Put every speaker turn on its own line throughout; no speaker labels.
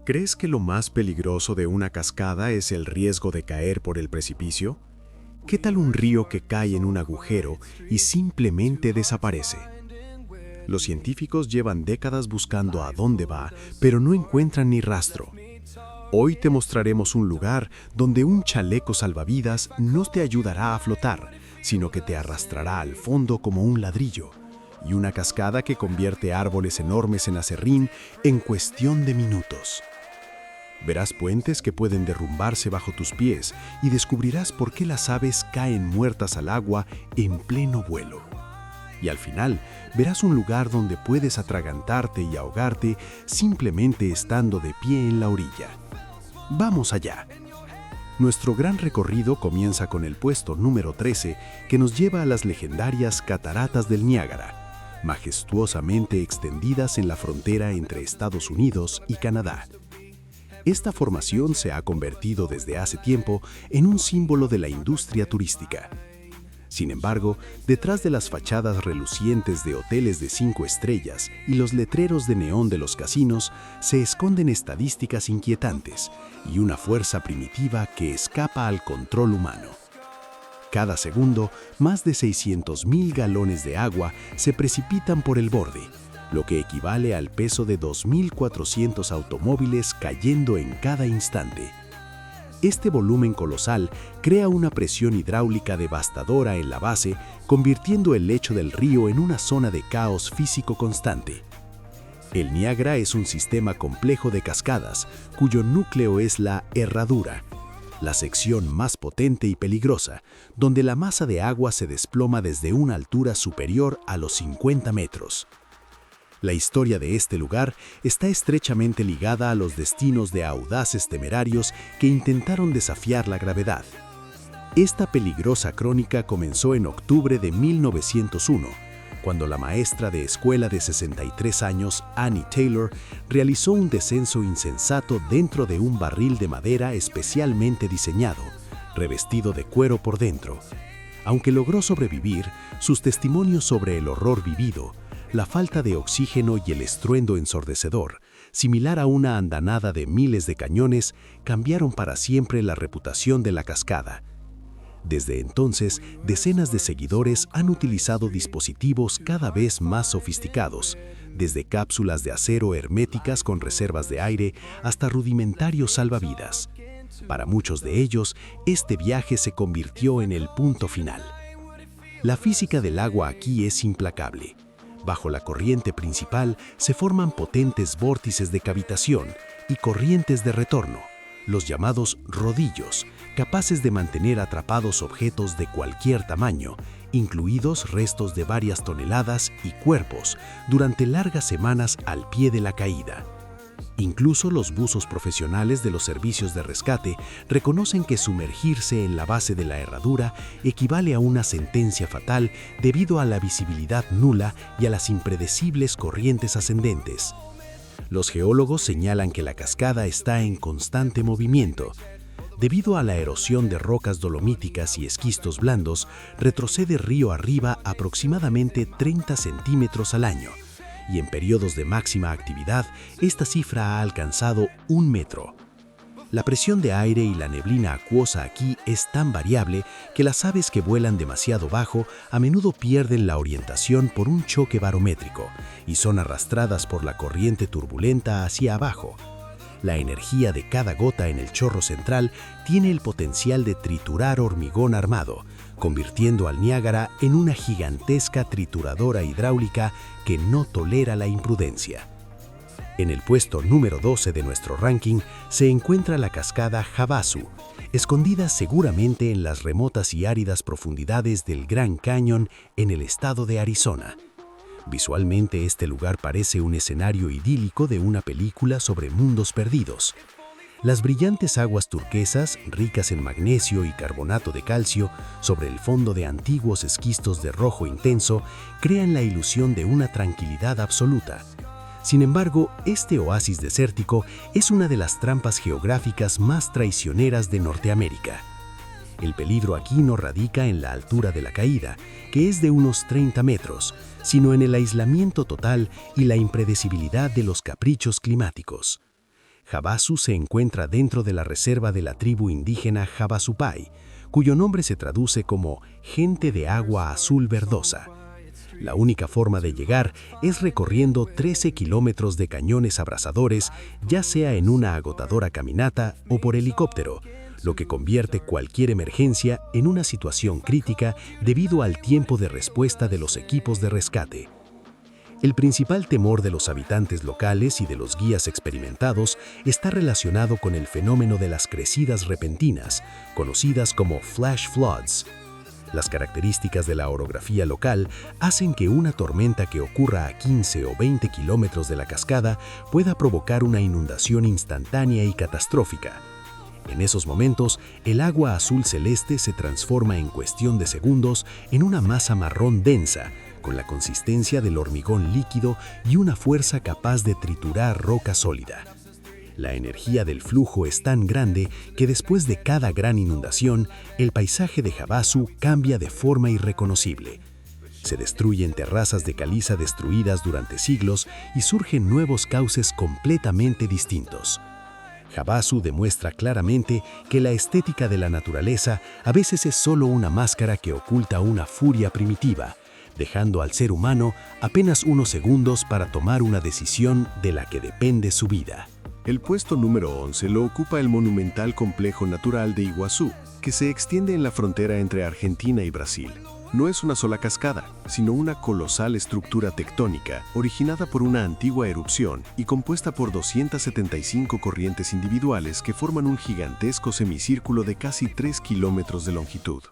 ¿Crees que lo más peligroso de una cascada es el riesgo de caer por el precipicio? ¿Qué tal un río que cae en un agujero y simplemente desaparece? Los científicos llevan décadas buscando a dónde va, pero no encuentran ni rastro. Hoy te mostraremos un lugar donde un chaleco salvavidas no te ayudará a flotar, sino que te arrastrará al fondo como un ladrillo, y una cascada que convierte árboles enormes en aserrín en cuestión de minutos. Verás puentes que pueden derrumbarse bajo tus pies y descubrirás por qué las aves caen muertas al agua en pleno vuelo. Y al final, verás un lugar donde puedes atragantarte y ahogarte simplemente estando de pie en la orilla. ¡Vamos allá! Nuestro gran recorrido comienza con el puesto número 13, que nos lleva a las legendarias Cataratas del Niágara, majestuosamente extendidas en la frontera entre Estados Unidos y Canadá. Esta formación se ha convertido desde hace tiempo en un símbolo de la industria turística. Sin embargo, detrás de las fachadas relucientes de hoteles de 5 estrellas y los letreros de neón de los casinos, se esconden estadísticas inquietantes y una fuerza primitiva que escapa al control humano. Cada segundo, más de 600,000 galones de agua se precipitan por el borde, lo que equivale al peso de 2.400 automóviles cayendo en cada instante. Este volumen colosal crea una presión hidráulica devastadora en la base, convirtiendo el lecho del río en una zona de caos físico constante. El Niágara es un sistema complejo de cascadas, cuyo núcleo es la herradura, la sección más potente y peligrosa, donde la masa de agua se desploma desde una altura superior a los 50 metros. La historia de este lugar está estrechamente ligada a los destinos de audaces temerarios que intentaron desafiar la gravedad. Esta peligrosa crónica comenzó en octubre de 1901, cuando la maestra de escuela de 63 años, Annie Taylor, realizó un descenso insensato dentro de un barril de madera especialmente diseñado, revestido de cuero por dentro. Aunque logró sobrevivir, sus testimonios sobre el horror vivido, la falta de oxígeno y el estruendo ensordecedor, similar a una andanada de miles de cañones, cambiaron para siempre la reputación de la cascada. Desde entonces, decenas de seguidores han utilizado dispositivos cada vez más sofisticados, desde cápsulas de acero herméticas con reservas de aire hasta rudimentarios salvavidas. Para muchos de ellos, este viaje se convirtió en el punto final. La física del agua aquí es implacable. Bajo la corriente principal se forman potentes vórtices de cavitación y corrientes de retorno, los llamados rodillos, capaces de mantener atrapados objetos de cualquier tamaño, incluidos restos de varias toneladas y cuerpos, durante largas semanas al pie de la caída. Incluso los buzos profesionales de los servicios de rescate reconocen que sumergirse en la base de la herradura equivale a una sentencia fatal debido a la visibilidad nula y a las impredecibles corrientes ascendentes. Los geólogos señalan que la cascada está en constante movimiento. Debido a la erosión de rocas dolomíticas y esquistos blandos, retrocede río arriba aproximadamente 30 centímetros al año, y en periodos de máxima actividad, esta cifra ha alcanzado 1 metro. La presión de aire y la neblina acuosa aquí es tan variable que las aves que vuelan demasiado bajo a menudo pierden la orientación por un choque barométrico y son arrastradas por la corriente turbulenta hacia abajo. La energía de cada gota en el chorro central tiene el potencial de triturar hormigón armado, convirtiendo al Niágara en una gigantesca trituradora hidráulica que no tolera la imprudencia. En el puesto número 12 de nuestro ranking se encuentra la cascada Havasu, escondida seguramente en las remotas y áridas profundidades del Grand Canyon en el estado de Arizona. Visualmente, este lugar parece un escenario idílico de una película sobre mundos perdidos. Las brillantes aguas turquesas, ricas en magnesio y carbonato de calcio, sobre el fondo de antiguos esquistos de rojo intenso, crean la ilusión de una tranquilidad absoluta. Sin embargo, este oasis desértico es una de las trampas geográficas más traicioneras de Norteamérica. El peligro aquí no radica en la altura de la caída, que es de unos 30 metros, sino en el aislamiento total y la impredecibilidad de los caprichos climáticos.
Havasu se encuentra dentro de la reserva de la tribu indígena Havasupai, cuyo nombre se traduce como gente de agua azul verdosa. La única forma de llegar es recorriendo 13 kilómetros de cañones abrasadores, ya sea en una agotadora caminata o por helicóptero, lo que convierte cualquier emergencia en una situación crítica debido al tiempo de respuesta de los equipos de rescate. El principal temor de los habitantes locales y de los guías experimentados está relacionado con el fenómeno de las crecidas repentinas, conocidas como flash floods. Las características de la orografía local hacen que una tormenta que ocurra a 15 o 20 kilómetros de la cascada pueda provocar una inundación instantánea y catastrófica. En esos momentos, el agua azul celeste se transforma en cuestión de segundos en una masa marrón densa, con la consistencia del hormigón líquido y una fuerza capaz de triturar roca sólida. La energía del flujo es tan grande que después de cada gran inundación, el paisaje de Havasu cambia de forma irreconocible. Se destruyen terrazas de caliza destruidas durante siglos y surgen nuevos cauces completamente distintos. Havasu demuestra claramente que la estética de la naturaleza a veces es solo una máscara que oculta una furia primitiva, dejando al ser humano apenas unos segundos para tomar una decisión de la que depende su vida.
El puesto número 11 lo ocupa el monumental complejo natural de Iguazú, que se extiende en la frontera entre Argentina y Brasil. No es una sola cascada, sino una colosal estructura tectónica originada por una antigua erupción y compuesta por 275 corrientes individuales que forman un gigantesco semicírculo de casi 3 kilómetros de longitud.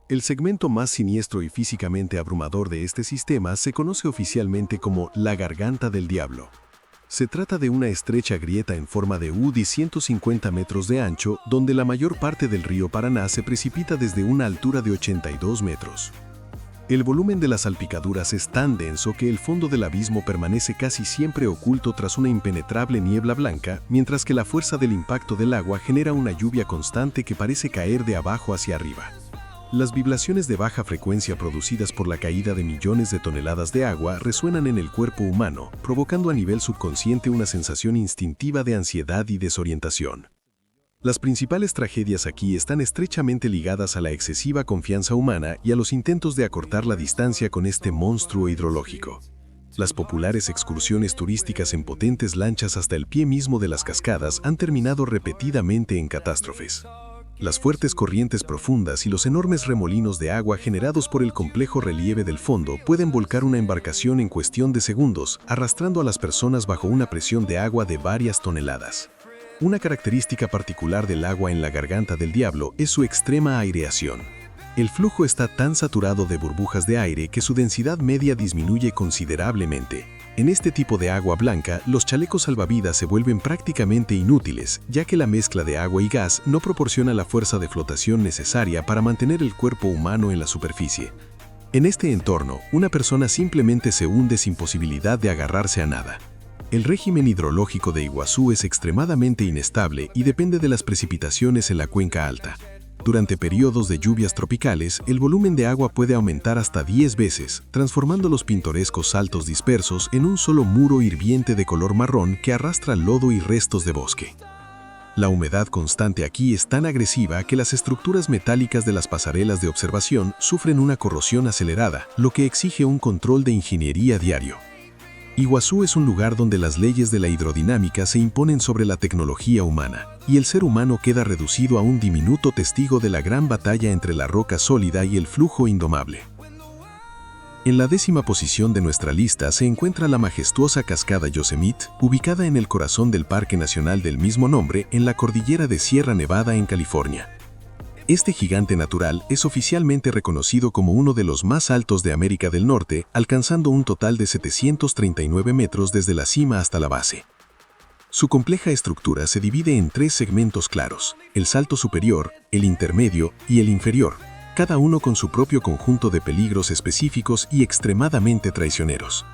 El segmento más siniestro y físicamente abrumador de este sistema se conoce oficialmente como la Garganta del Diablo. Se trata de una estrecha grieta en forma de U de 150 metros de ancho, donde la mayor parte del río Paraná se precipita desde una altura de 82 metros. El volumen de las salpicaduras es tan denso que el fondo del abismo permanece casi siempre oculto tras una impenetrable niebla blanca, mientras que la fuerza del impacto del agua genera una lluvia constante que parece caer de abajo hacia arriba. Las vibraciones de baja frecuencia producidas por la caída de millones de toneladas de agua resuenan en el cuerpo humano, provocando a nivel subconsciente una sensación instintiva de ansiedad y desorientación. Las principales tragedias aquí están estrechamente ligadas a la excesiva confianza humana y a los intentos de acortar la distancia con este monstruo hidrológico. Las populares excursiones turísticas en potentes lanchas hasta el pie mismo de las cascadas han terminado repetidamente en catástrofes. Las fuertes corrientes profundas y los enormes remolinos de agua generados por el complejo relieve del fondo pueden volcar una embarcación en cuestión de segundos, arrastrando a las personas bajo una presión de agua de varias toneladas. Una característica particular del agua en la Garganta del Diablo es su extrema aireación. El flujo está tan saturado de burbujas de aire que su densidad media disminuye considerablemente. En este tipo de agua blanca, los chalecos salvavidas se vuelven prácticamente inútiles, ya que la mezcla de agua y gas no proporciona la fuerza de flotación necesaria para mantener el cuerpo humano en la superficie. En este entorno, una persona simplemente se hunde sin posibilidad de agarrarse a nada. El régimen hidrológico de Iguazú es extremadamente inestable y depende de las precipitaciones en la cuenca alta. Durante periodos de lluvias tropicales, el volumen de agua puede aumentar hasta 10 veces, transformando los pintorescos saltos dispersos en un solo muro hirviente de color marrón que arrastra lodo y restos de bosque. La humedad constante aquí es tan agresiva que las estructuras metálicas de las pasarelas de observación sufren una corrosión acelerada, lo que exige un control de ingeniería diario. Iguazú es un lugar donde las leyes de la hidrodinámica se imponen sobre la tecnología humana, y el ser humano queda reducido a un diminuto testigo de la gran batalla entre la roca sólida y el flujo indomable. En la 10ª posición de nuestra lista se encuentra la majestuosa cascada Yosemite, ubicada en el corazón del Parque Nacional del mismo nombre en la cordillera de Sierra Nevada en California. Este gigante natural es oficialmente reconocido como uno de los más altos de América del Norte, alcanzando un total de 739 metros desde la cima hasta la base. Su compleja estructura se divide en 3 segmentos claros: el salto superior, el intermedio y el inferior, cada uno con su propio conjunto de peligros específicos y extremadamente traicioneros.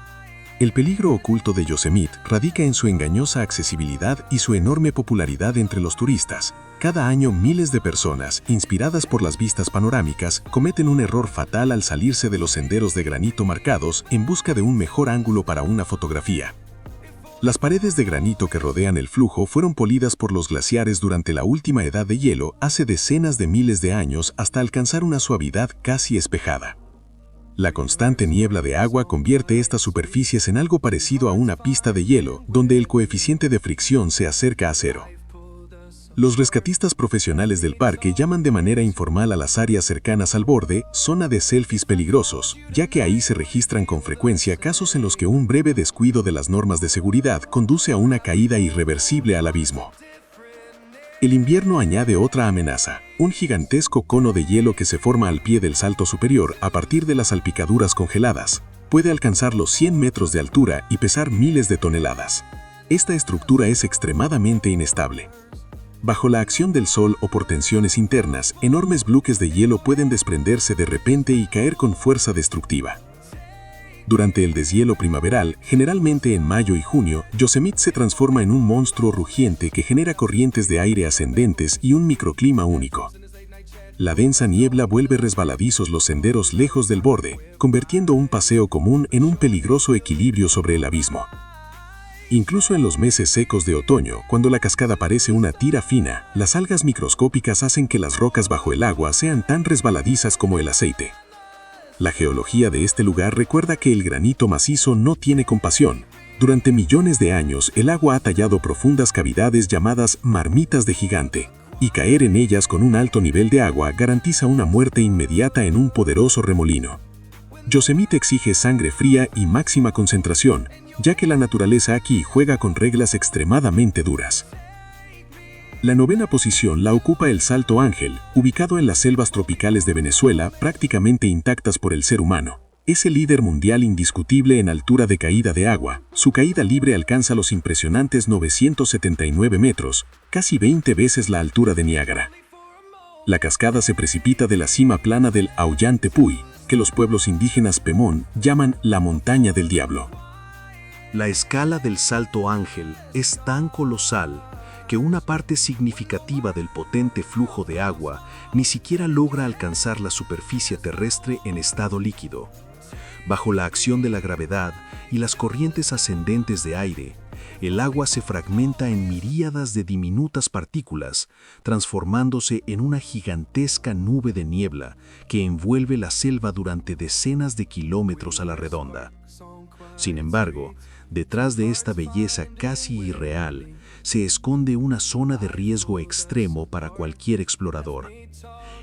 El peligro oculto de Yosemite radica en su engañosa accesibilidad y su enorme popularidad entre los turistas. Cada año miles de personas, inspiradas por las vistas panorámicas, cometen un error fatal al salirse de los senderos de granito marcados en busca de un mejor ángulo para una fotografía.
Las paredes de granito que rodean el flujo fueron polidas por los glaciares durante la última edad de hielo hace decenas de miles de años hasta alcanzar una suavidad casi espejada. La constante niebla de agua convierte estas superficies en algo parecido a una pista de hielo, donde el coeficiente de fricción se acerca a cero. Los rescatistas profesionales del parque llaman de manera informal a las áreas cercanas al borde zona de selfies peligrosos, ya que ahí se registran con frecuencia casos en los que un breve descuido de las normas de seguridad conduce a una caída irreversible al abismo. El invierno añade otra amenaza, un gigantesco cono de hielo que se forma al pie del salto superior a partir de las salpicaduras congeladas. Puede alcanzar los 100 metros de altura y pesar miles de toneladas. Esta estructura es extremadamente inestable. Bajo la acción del sol o por tensiones internas, enormes bloques de hielo pueden desprenderse de repente y caer con fuerza destructiva. Durante el deshielo primaveral, generalmente en mayo y junio, Yosemite se transforma en un monstruo rugiente que genera corrientes de aire ascendentes y un microclima único. La densa niebla vuelve resbaladizos los senderos lejos del borde, convirtiendo un paseo común en un peligroso equilibrio sobre el abismo. Incluso en los meses secos de otoño, cuando la cascada parece una tira fina, las algas microscópicas hacen que las rocas bajo el agua sean tan resbaladizas como el aceite. La geología de este lugar recuerda que el granito macizo no tiene compasión. Durante millones de años, el agua ha tallado profundas cavidades llamadas marmitas de gigante, y caer en ellas con un alto nivel de agua garantiza una muerte inmediata en un poderoso remolino. Yosemite exige sangre fría y máxima concentración, ya que la naturaleza aquí juega con reglas extremadamente duras. La novena posición la ocupa el Salto Ángel, ubicado en las selvas tropicales de Venezuela, prácticamente intactas por el ser humano. Es el líder mundial indiscutible en altura de caída de agua. Su caída libre alcanza los impresionantes 979 metros, casi 20 veces la altura de Niágara. La cascada se precipita de la cima plana del Aullante-Puy, que los pueblos indígenas Pemón llaman la Montaña del Diablo.
La escala del Salto Ángel es tan colosal que una parte significativa del potente flujo de agua ni siquiera logra alcanzar la superficie terrestre en estado líquido. Bajo la acción de la gravedad y las corrientes ascendentes de aire, el agua se fragmenta en miríadas de diminutas partículas, transformándose en una gigantesca nube de niebla que envuelve la selva durante decenas de kilómetros a la redonda. Sin embargo, detrás de esta belleza casi irreal, se esconde una zona de riesgo extremo para cualquier explorador.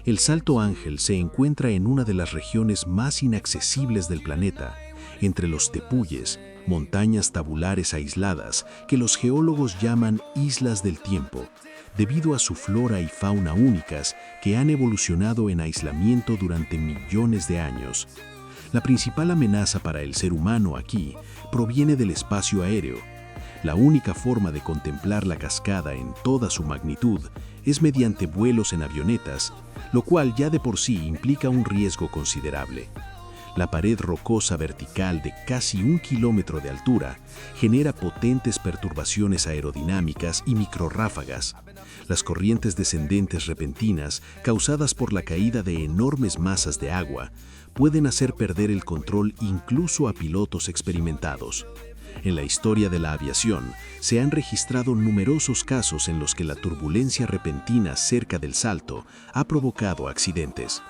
El Salto Ángel se encuentra en una de las regiones más inaccesibles del planeta, entre los tepuyes, montañas tabulares aisladas que los geólogos llaman islas del tiempo, debido a su flora y fauna únicas que han evolucionado en aislamiento durante millones de años. La principal amenaza para el ser humano aquí proviene del espacio aéreo. La única forma de contemplar la cascada en toda su magnitud es mediante vuelos en avionetas, lo cual ya de por sí implica un riesgo considerable. La pared rocosa vertical de casi 1 kilómetro de altura genera potentes perturbaciones aerodinámicas y microrráfagas. Las corrientes descendentes repentinas, causadas por la caída de enormes masas de agua, pueden hacer perder el control incluso a pilotos experimentados. En la historia de la aviación, se han registrado numerosos casos en los que la turbulencia repentina cerca del salto ha provocado accidentes.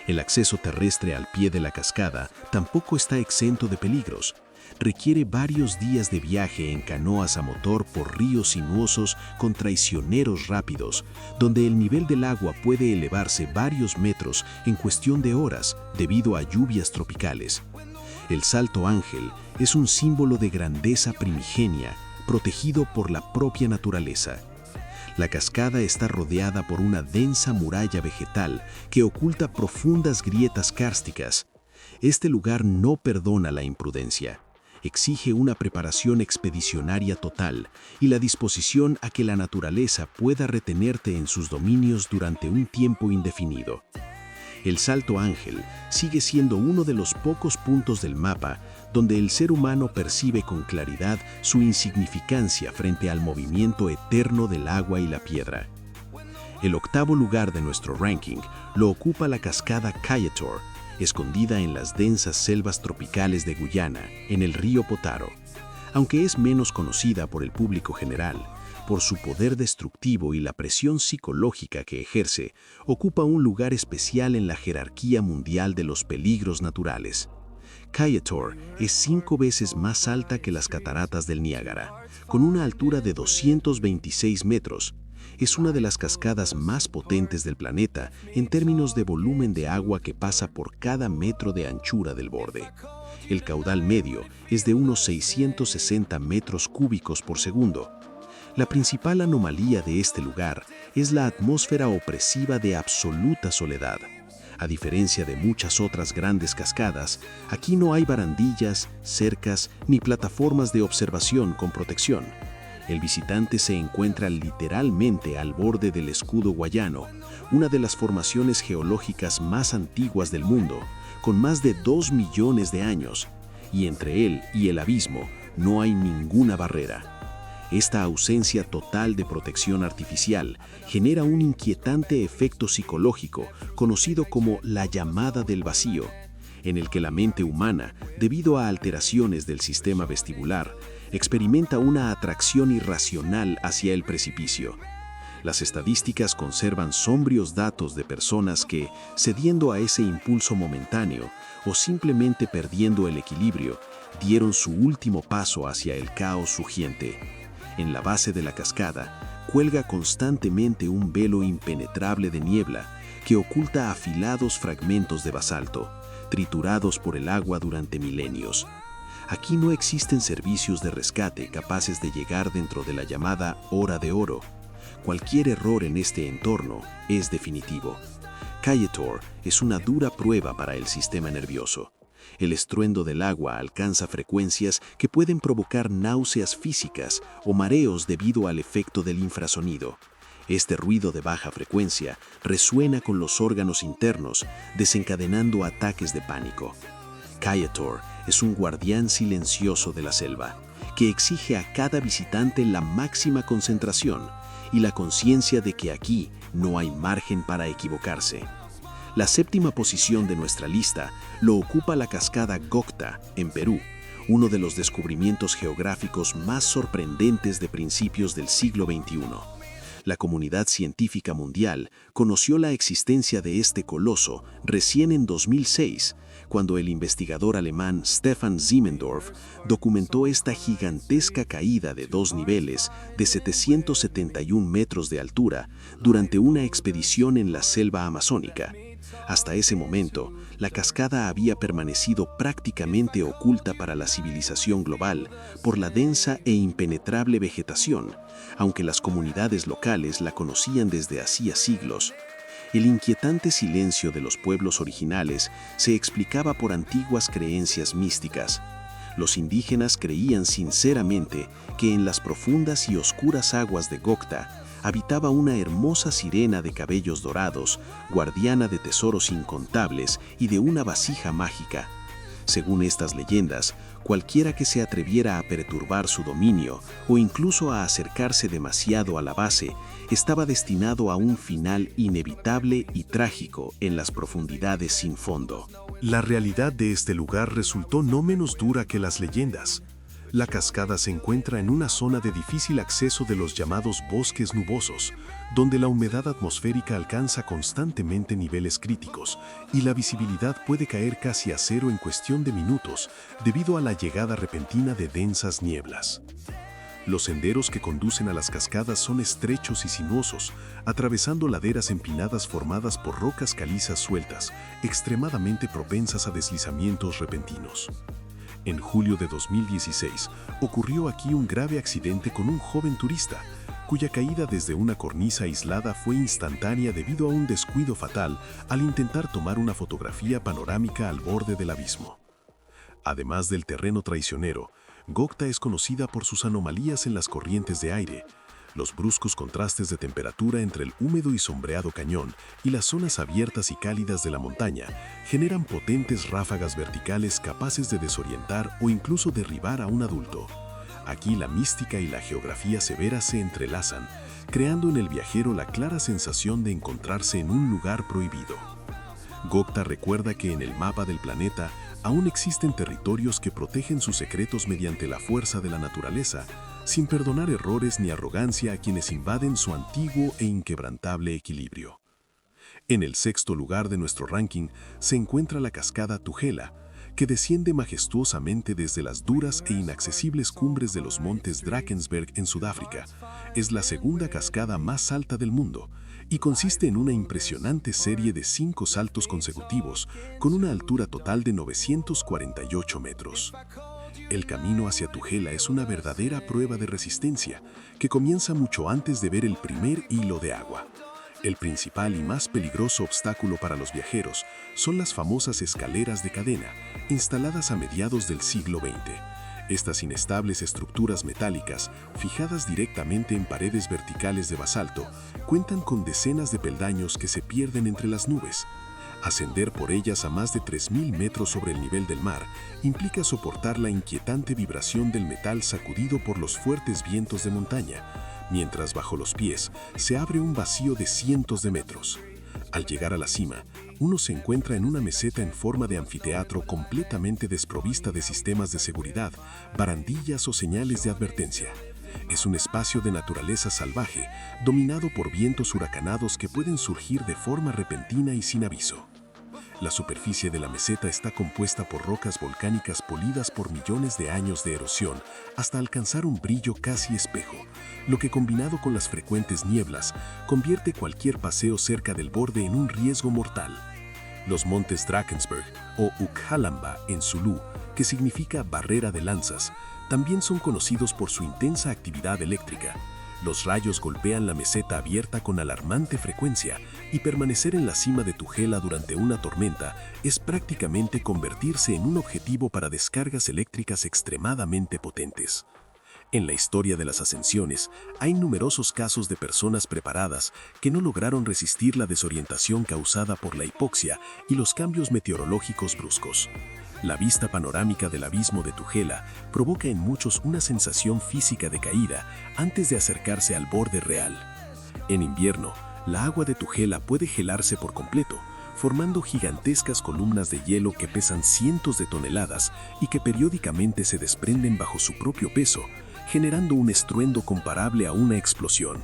El acceso terrestre al pie de la cascada tampoco está exento de peligros. Requiere varios días de viaje en canoas a motor por ríos sinuosos con traicioneros rápidos, donde el nivel del agua puede elevarse varios metros en cuestión de horas debido a lluvias tropicales. El Salto Ángel es un símbolo de grandeza primigenia, protegido por la propia naturaleza. La cascada está rodeada por una densa muralla vegetal que oculta profundas grietas kársticas. Este lugar no perdona la imprudencia. Exige una preparación expedicionaria total y la disposición a que la naturaleza pueda retenerte en sus dominios durante un tiempo indefinido. El Salto Ángel sigue siendo uno de los pocos puntos del mapa donde el ser humano percibe con claridad su insignificancia frente al movimiento eterno del agua y la piedra. El octavo lugar de nuestro ranking lo ocupa la cascada Kayator, escondida en las densas selvas tropicales de Guyana, en el río Potaro. Aunque es menos conocida por el público general, por su poder destructivo y la presión psicológica que ejerce, ocupa un lugar especial en la jerarquía mundial de los peligros naturales. Kaieteur es 5 veces más alta que las cataratas del Niágara, con una altura de 226 metros. Es una de las cascadas más potentes del planeta en términos de volumen de agua que pasa por cada metro de anchura del borde. El caudal medio es de unos 660 metros cúbicos por segundo. La principal anomalía de este lugar es la atmósfera opresiva de absoluta soledad. A diferencia de muchas otras grandes cascadas, aquí no hay barandillas, cercas ni plataformas de observación con protección. El visitante se encuentra literalmente al borde del escudo guayano, una de las formaciones geológicas más antiguas del mundo, con más de 2 millones de años, y entre él y el abismo no hay ninguna barrera. Esta ausencia total de protección artificial genera un inquietante efecto psicológico conocido como la llamada del vacío, en el que la mente humana, debido a alteraciones del sistema vestibular, experimenta una atracción irracional hacia el precipicio. Las estadísticas conservan sombrios datos de personas que, cediendo a ese impulso momentáneo o simplemente perdiendo el equilibrio, dieron su último paso hacia el caos rugiente. En la base de la cascada cuelga constantemente un velo impenetrable de niebla que oculta afilados fragmentos de basalto, triturados por el agua durante milenios. Aquí no existen servicios de rescate capaces de llegar dentro de la llamada hora de oro. Cualquier error en este entorno es definitivo. Kaieteur es una dura prueba para el sistema nervioso. El estruendo del agua alcanza frecuencias que pueden provocar náuseas físicas o mareos debido al efecto del infrasonido. Este ruido de baja frecuencia resuena con los órganos internos, desencadenando ataques de pánico. Kaieteur es un guardián silencioso de la selva, que exige a cada visitante la máxima concentración y la conciencia de que aquí no hay margen para equivocarse. La séptima posición de nuestra lista lo ocupa la cascada Gocta, en Perú, uno de los descubrimientos geográficos más sorprendentes de principios del siglo XXI. La comunidad científica mundial conoció la existencia de este coloso recién en 2006, cuando el investigador alemán Stefan Simmendorf documentó esta gigantesca caída de 2 niveles de 771 metros de altura durante una expedición en la selva amazónica. Hasta ese momento, la cascada había permanecido prácticamente oculta para la civilización global por la densa e impenetrable vegetación, aunque las comunidades locales la conocían desde hacía siglos. El inquietante silencio de los pueblos originales se explicaba por antiguas creencias místicas. Los indígenas creían sinceramente que en las profundas y oscuras aguas de Gocta habitaba una hermosa sirena de cabellos dorados, guardiana de tesoros incontables y de una vasija mágica. Según estas leyendas, cualquiera que se atreviera a perturbar su dominio o incluso a acercarse demasiado a la base, estaba destinado a un final inevitable y trágico en las profundidades sin fondo.
La realidad de este lugar resultó no menos dura que las leyendas. La cascada se encuentra en una zona de difícil acceso de los llamados bosques nubosos, donde la humedad atmosférica alcanza constantemente niveles críticos y la visibilidad puede caer casi a cero en cuestión de minutos debido a la llegada repentina de densas nieblas. Los senderos que conducen a las cascadas son estrechos y sinuosos, atravesando laderas empinadas formadas por rocas calizas sueltas, extremadamente propensas a deslizamientos repentinos. En julio de 2016, ocurrió aquí un grave accidente con un joven turista, cuya caída desde una cornisa aislada fue instantánea debido a un descuido fatal al intentar tomar una fotografía panorámica al borde del abismo. Además del terreno traicionero, Gocta es conocida por sus anomalías en las corrientes de aire, los bruscos contrastes de temperatura entre el húmedo y sombreado cañón y las zonas abiertas y cálidas de la montaña generan potentes ráfagas verticales capaces de desorientar o incluso derribar a un adulto. Aquí la mística y la geografía severa se entrelazan, creando en el viajero la clara sensación de encontrarse en un lugar prohibido. Gocta recuerda que en el mapa del planeta
aún existen territorios que protegen sus secretos mediante la fuerza de la naturaleza, sin perdonar errores ni arrogancia a quienes invaden su antiguo e inquebrantable equilibrio. En el sexto lugar de nuestro ranking se encuentra la cascada Tugela, que desciende majestuosamente desde las duras e inaccesibles cumbres de los montes Drakensberg en Sudáfrica. Es la segunda cascada más alta del mundo y consiste en una impresionante serie de 5 saltos consecutivos con una altura total de 948 metros. El camino hacia Tugela es una verdadera prueba de resistencia que comienza mucho antes de ver el primer hilo de agua. El principal y más peligroso obstáculo para los viajeros son las famosas escaleras de cadena, instaladas a mediados del siglo XX. Estas inestables estructuras metálicas, fijadas directamente en paredes verticales de basalto, cuentan con decenas de peldaños que se pierden entre las nubes. Ascender por ellas a más de 3.000 metros sobre el nivel del mar implica soportar la inquietante vibración del metal sacudido por los fuertes vientos de montaña, mientras bajo los pies se abre un vacío de cientos de metros. Al llegar a la cima, uno se encuentra en una meseta en forma de anfiteatro completamente desprovista de sistemas de seguridad, barandillas o señales de advertencia. Es un espacio de naturaleza salvaje, dominado por vientos huracanados que pueden surgir de forma repentina y sin aviso. La superficie de la meseta está compuesta por rocas volcánicas polidas por millones de años de erosión hasta alcanzar un brillo casi espejo, lo que combinado con las frecuentes nieblas convierte cualquier paseo cerca del borde en un riesgo mortal. Los montes Drakensberg o Ukhalamba en Zulú, que significa barrera de lanzas, también son conocidos por su intensa actividad eléctrica. Los rayos golpean la meseta abierta con alarmante frecuencia y permanecer en la cima de Tugela durante una tormenta es prácticamente convertirse en un objetivo para descargas eléctricas extremadamente potentes. En la historia de las ascensiones, hay numerosos casos de personas preparadas que no lograron resistir la desorientación causada por la hipoxia y los cambios meteorológicos bruscos. La vista panorámica del abismo de Tugela provoca en muchos una sensación física de caída antes de acercarse al borde real. En invierno, la agua de Tugela puede gelarse por completo, formando gigantescas columnas de hielo que pesan cientos de toneladas y que periódicamente se desprenden bajo su propio peso, generando un estruendo comparable a una explosión.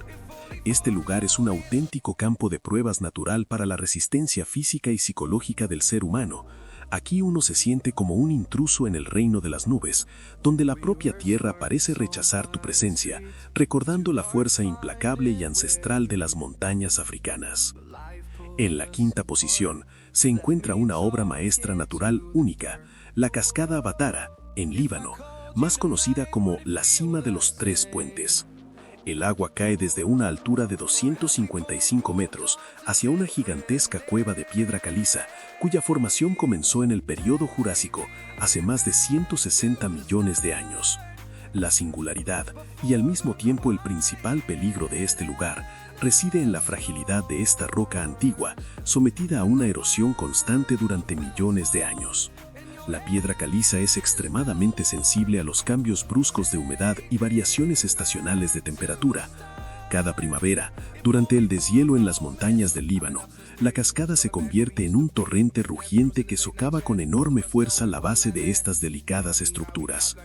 Este lugar es un auténtico campo de pruebas natural para la resistencia física y psicológica del ser humano. Aquí uno se siente como un intruso en el reino de las nubes, donde la propia tierra parece rechazar tu presencia, recordando la fuerza implacable y ancestral de las montañas africanas. En la quinta posición se encuentra una obra maestra natural única, la cascada Batara, en Líbano, más conocida como la cima de los 3 puentes. El agua cae desde una altura de 255 metros hacia una gigantesca cueva de piedra caliza, cuya formación comenzó en el período Jurásico, hace más de 160 millones de años. La singularidad y al mismo tiempo el principal peligro de este lugar reside en la fragilidad de esta roca antigua, sometida a una erosión constante durante millones de años. La piedra caliza es extremadamente sensible a los cambios bruscos de humedad y variaciones estacionales de temperatura. Cada primavera, durante el deshielo en las montañas del Líbano, la cascada se convierte en un torrente rugiente que socava con enorme fuerza la base de estas delicadas estructuras.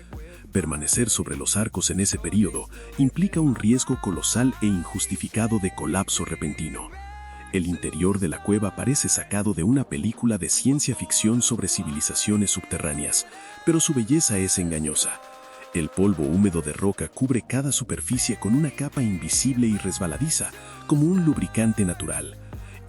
Permanecer sobre los arcos en ese período implica un riesgo colosal e injustificado de colapso repentino. El interior de la cueva parece sacado de una película de ciencia ficción sobre civilizaciones subterráneas, pero su belleza es engañosa. El polvo húmedo de roca cubre cada superficie con una capa invisible y resbaladiza, como un lubricante natural.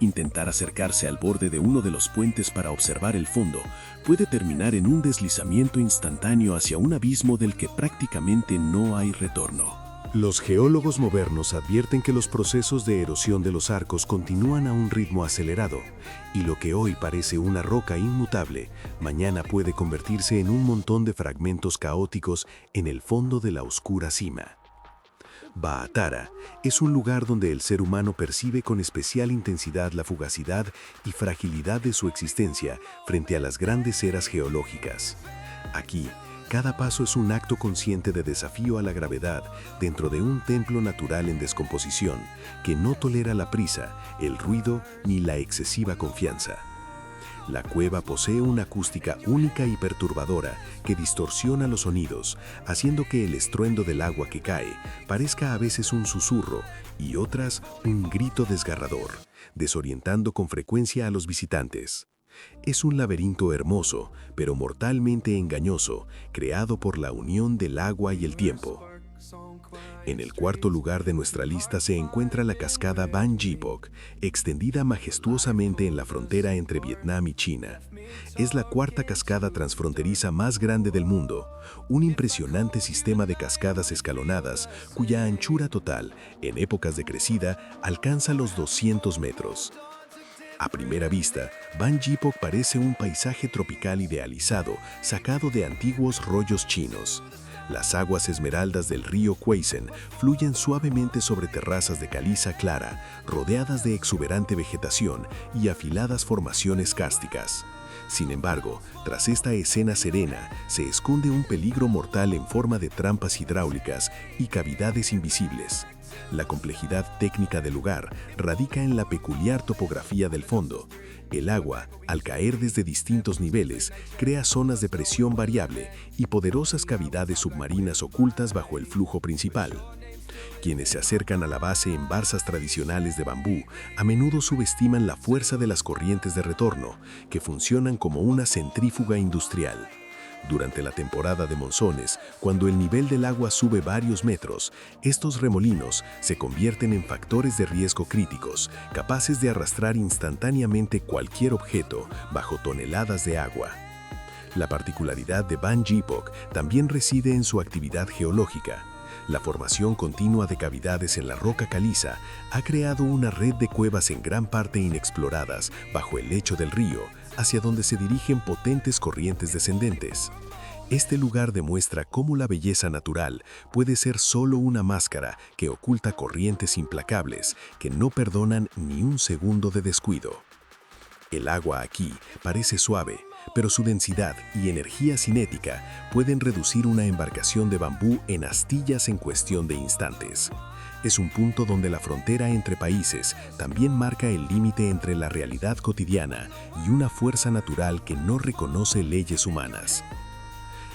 Intentar acercarse al borde de uno de los puentes para observar el fondo puede terminar en un deslizamiento instantáneo hacia un abismo del que prácticamente no hay retorno.
Los geólogos modernos advierten que los procesos de erosión de los arcos continúan a un ritmo acelerado, y lo que hoy parece una roca inmutable, mañana puede convertirse en un montón de fragmentos caóticos en el fondo de la oscura cima. Baatara es un lugar donde el ser humano percibe con especial intensidad la fugacidad y fragilidad de su existencia frente a las grandes eras geológicas. Aquí, cada paso es un acto consciente de desafío a la gravedad dentro de un templo natural en descomposición que no tolera la prisa, el ruido ni la excesiva confianza. La cueva posee una acústica única y perturbadora que distorsiona los sonidos, haciendo que el estruendo del agua que cae parezca a veces un susurro y otras un grito desgarrador, desorientando con frecuencia a los visitantes. Es un laberinto hermoso, pero mortalmente engañoso, creado por la unión del agua y el tiempo. En el cuarto lugar de nuestra lista se encuentra la cascada Ban Gipok, extendida majestuosamente en la frontera entre Vietnam y China. Es la cuarta cascada transfronteriza más grande del mundo, un impresionante sistema de cascadas escalonadas cuya anchura total, en épocas de crecida, alcanza los 200 metros. A primera vista, Ban Gipok parece un paisaje tropical idealizado, sacado de antiguos rollos chinos. Las aguas esmeraldas del río Kweisen fluyen suavemente sobre terrazas de caliza clara, rodeadas de exuberante vegetación y afiladas formaciones kársticas. Sin embargo, tras esta escena serena, se esconde un peligro mortal en forma de trampas hidráulicas y cavidades invisibles. La complejidad técnica del lugar radica en la peculiar topografía del fondo. El agua, al caer desde distintos niveles, crea zonas de presión variable y poderosas cavidades submarinas ocultas bajo el flujo principal. Quienes se acercan a la base en barzas tradicionales de bambú a menudo subestiman la fuerza de las corrientes de retorno, que funcionan como una centrífuga industrial. Durante la temporada de monzones, cuando el nivel del agua sube varios metros, estos remolinos se convierten en factores de riesgo críticos, capaces de arrastrar instantáneamente cualquier objeto bajo toneladas de agua. La particularidad de Ban Gipok también reside en su actividad geológica. La formación continua de cavidades en la roca caliza ha creado una red de cuevas en gran parte inexploradas bajo el lecho del río, hacia donde se dirigen potentes corrientes descendentes. Este lugar demuestra cómo la belleza natural puede ser solo una máscara que oculta corrientes implacables que no perdonan ni un segundo de descuido. El agua aquí parece suave, pero su densidad y energía cinética pueden reducir una embarcación de bambú en astillas en cuestión de instantes. Es un punto donde la frontera entre países también marca el límite entre la realidad cotidiana y una fuerza natural que no reconoce leyes humanas.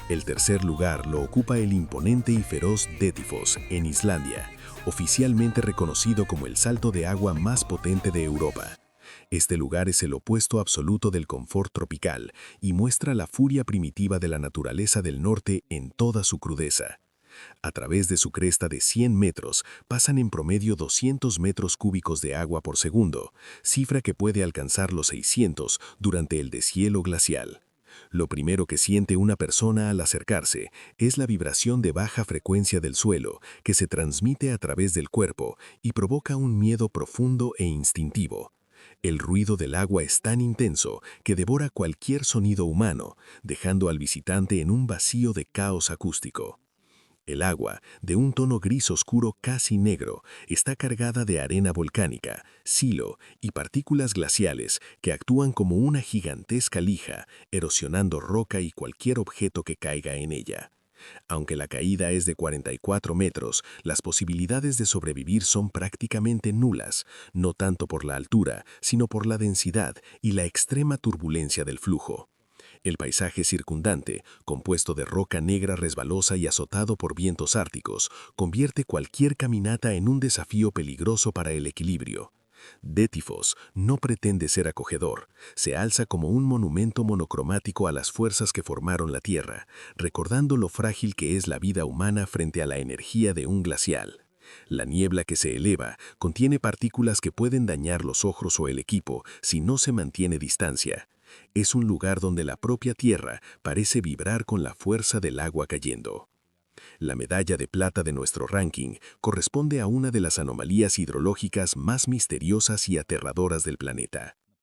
El tercer lugar lo ocupa el imponente y feroz Dettifoss, en Islandia, oficialmente reconocido como el salto de agua más potente de Europa. Este lugar es el opuesto absoluto del confort tropical y muestra la furia primitiva de la naturaleza del norte en toda su crudeza. A través de su cresta de 100 metros pasan en promedio 200 metros cúbicos de agua por segundo, cifra que puede alcanzar los 600 durante el deshielo glacial. Lo primero que siente una persona al acercarse es la vibración de baja frecuencia del suelo que se transmite a través del cuerpo y provoca un miedo profundo e instintivo. El ruido del agua es tan intenso que devora cualquier sonido humano, dejando al visitante en un vacío de caos acústico. El agua, de un tono gris oscuro casi negro, está cargada de arena volcánica, silo y partículas glaciales que actúan como una gigantesca lija, erosionando roca y cualquier objeto que caiga en ella. Aunque la caída es de 44 metros, las posibilidades de sobrevivir son prácticamente nulas, no tanto por la altura, sino por la densidad y la extrema turbulencia del flujo. El paisaje circundante, compuesto de roca negra resbalosa y azotado por vientos árticos, convierte cualquier caminata en un desafío peligroso para el equilibrio. Dettifoss no pretende ser acogedor, se alza como un monumento monocromático a las fuerzas que formaron la Tierra, recordando lo frágil que es la vida humana frente a la energía de un glacial. La niebla que se eleva contiene partículas que pueden dañar los ojos o el equipo si no se mantiene distancia. Es un lugar donde la propia Tierra parece vibrar con la fuerza del agua cayendo. La medalla de plata de nuestro ranking corresponde a una de las anomalías hidrológicas más misteriosas y aterradoras del planeta.